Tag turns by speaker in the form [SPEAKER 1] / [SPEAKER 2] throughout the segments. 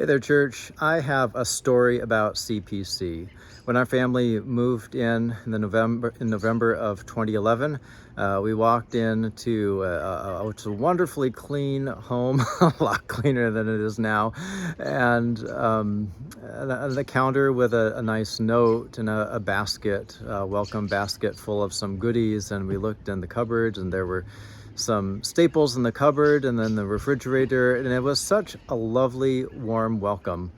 [SPEAKER 1] Hey there, church. I have a story about CPC. When our family moved in November of 2011, we walked into it's a wonderfully clean home, a lot cleaner than it is now, and the counter with a nice note and a basket, a welcome basket full of some goodies. And we looked in the cupboards, and there were some staples in the cupboard and then the refrigerator, and it was such a lovely, warm welcome.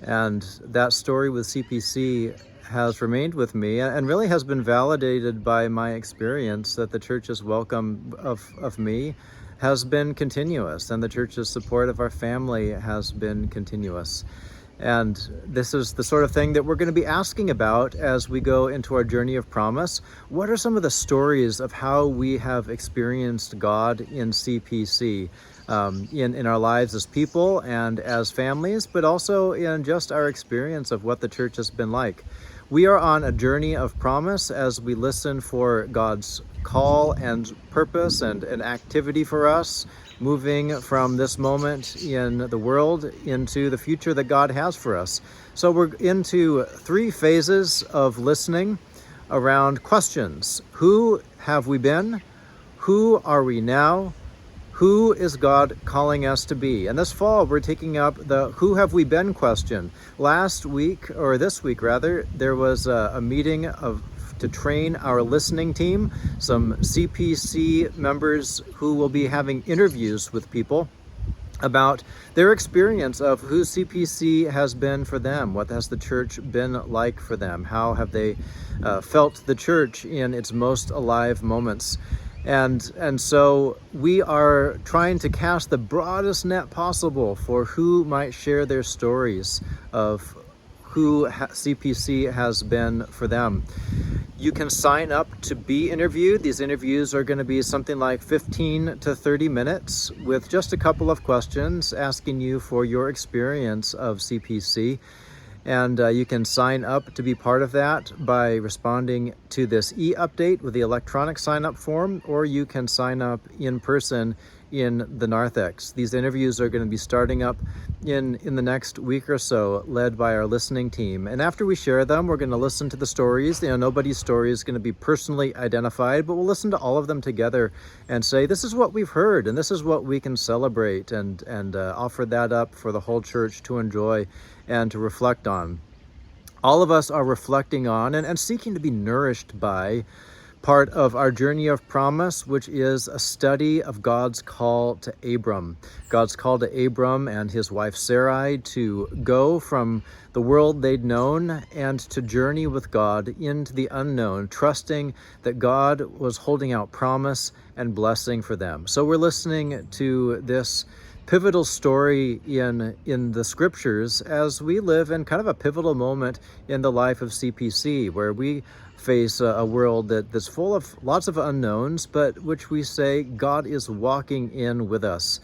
[SPEAKER 1] And that story with CPC has remained with me and really has been validated by my experience that the church's welcome of me has been continuous, and the church's support of our family has been continuous. And this is the sort of thing that we're going to be asking about as we go into our journey of promise. What are some of the stories of how we have experienced God in CPC, in our lives as people and as families, but also in just our experience of what the church has been like? We are on a journey of promise as we listen for God's call and purpose and activity for us, moving from this moment in the world into the future that God has for us. So we're into 3 phases of listening around questions. Who have we been? Who are we now? Who is God calling us to be? And this fall, we're taking up the who have we been question. Last week, or this week rather, there was a meeting to train our listening team, some CPC members who will be having interviews with people about their experience of who CPC has been for them. What has the church been like for them? How have they felt the church in its most alive moments? And so we are trying to cast the broadest net possible for who might share their stories of who CPC has been for them. You can sign up to be interviewed. These interviews are going to be something like 15 to 30 minutes with just a couple of questions asking you for your experience of CPC. And you can sign up to be part of that by responding to this e-update with the electronic sign-up form, or you can sign up in person in the narthex. These interviews are going to be starting up in the next week or so, led by our listening team. And after we share them, we're going to listen to the stories. Nobody's story is going to be personally identified, but we'll listen to all of them together and say, this is what we've heard, and this is what we can celebrate, and offer that up for the whole church to enjoy and to reflect on. All of us are reflecting on and seeking to be nourished by part of our journey of promise, which is a study of God's call to Abram. God's call to Abram and his wife Sarai to go from the world they'd known and to journey with God into the unknown, trusting that God was holding out promise and blessing for them. So we're listening to this pivotal story in the scriptures as we live in kind of a pivotal moment in the life of CPC, where we face a world that's full of lots of unknowns, but which we say God is walking in with us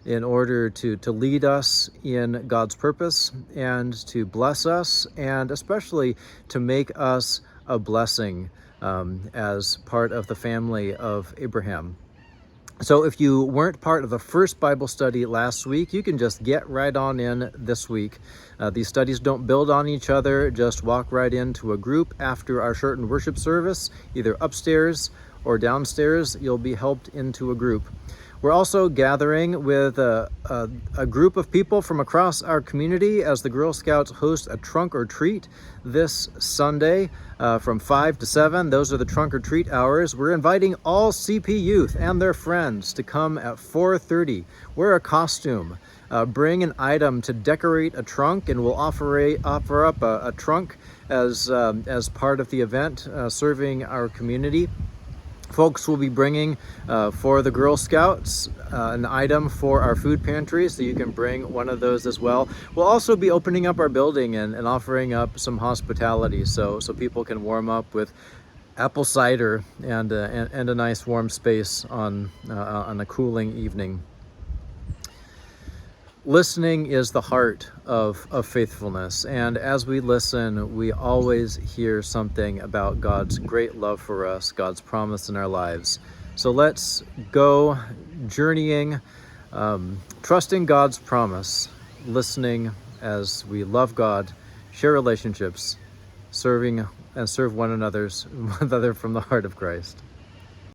[SPEAKER 1] in order to lead us in God's purpose and to bless us, and especially to make us a blessing as part of the family of Abraham. So if you weren't part of the first Bible study last week, you can just get right on in this week. These studies don't build on each other. Just walk right into a group after our shortened worship service, either upstairs or downstairs. You'll be helped into a group. We're also gathering with a group of people from across our community as the Girl Scouts host a trunk or treat this Sunday from 5 to 7. Those are the trunk or treat hours. We're inviting all CP youth and their friends to come at 4:30. Wear a costume. Bring an item to decorate a trunk, and we'll offer up a trunk as part of the event, serving our community. Folks will be bringing for the Girl Scouts an item for our food pantry, so you can bring one of those as well. We'll also be opening up our building and offering up some hospitality, so people can warm up with apple cider and a nice warm space on a cooling evening. Listening is the heart of faithfulness, and as we listen, we always hear something about God's great love for us, God's promise in our lives. So let's go journeying, trusting God's promise, listening as we love God, share relationships, serving and serve one another from the heart of Christ.